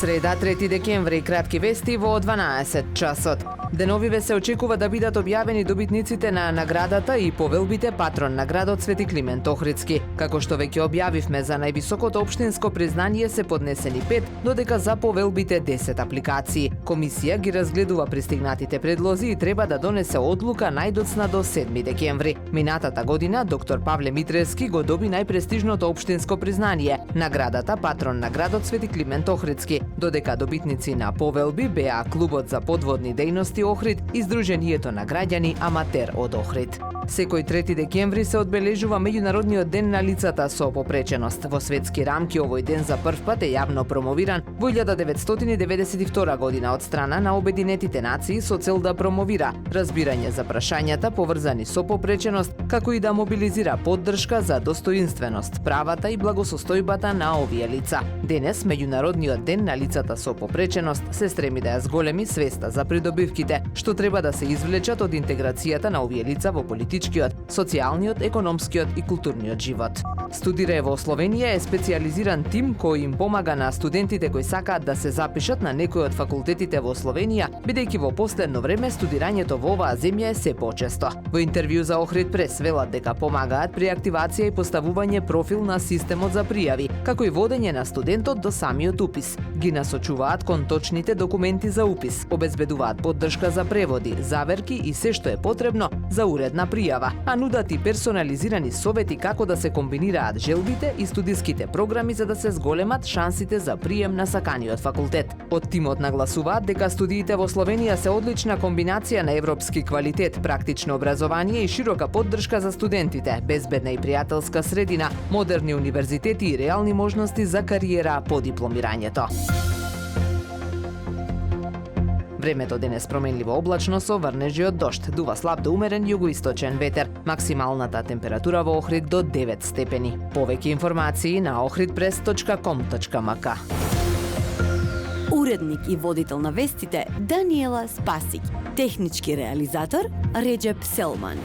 Среда, 3 декември, кратки вести во 12 часот. Деновиве се очекува да бидат објавени добитниците на наградата и повелбите патрон на градот Свети Климент Охридски. Како што веќе објавивме, за највисокото општинско признание се поднесени 5, додека за повелбите 10 апликации. Комисија ги разгледува пристигнатите предлози и треба да донесе одлука најдоцна до 7 декември. Минатата година доктор Павле Митревски го доби најпрестижното општинско признание, наградата патрон на градот Свети Климент Охридски, додека добитници на повелби беа Клубот за подводни дејности Охрид и Сдруженијето на граѓани Аматер од Охрид. Секој 3 декември се одбележува меѓународниот ден на лицата со попреченост. Во светски рамки овој ден за прв пат е јавно промовиран во 1992 година од страна на Обединетите нации со цел да промовира разбирање за прашањата поврзани со попреченост, како и да мобилизира поддршка за достоинственост, правата и благосостојбата на овие лица. Денес, меѓународниот ден на лицата со попреченост се стреми да ја зголеми свеста за придобивките што треба да се извлечат од интеграцијата на овие лица во политичкиот, социјалниот, економскиот и културниот живот. Студира во Словенија е специјализиран тим кој им помага на студентите кои сакаат да се запишат на некој од факултетите во Словенија, бидејќи во последно време студирањето во оваа земја е се почесто. Во интервју за Охрид Прес велат дека помагаат при активација и поставување профил на системот за пријави, како и водење на студентот до самиот упис. Ги насочуваат кон точните документи за упис, обезбедуваат поддршка за преводи, заверки и се што е потребно за уредна пријава, а нудат и персонализирани совети како да се комбинираат желбите и студиските програми за да се зголемат шансите за прием на саканиот факултет. Од тимот нагласуваат дека студиите во Словенија се одлична комбинација на европски квалитет, практично образование и широка поддршка за студентите, безбедна и пријателска средина, модерни универзитети и реални можности за кариера по дипломирањето. Времето денес променливо облачно со врнежи од дожд, дува слаб до умерен југоисточен ветер. Максималната температура во Охрид до 9 степени. Повеќе информации на ohridpress.com.mk. Уредник и водител на вестите Даниела Спасик. Технички реализатор Реджеп Селман.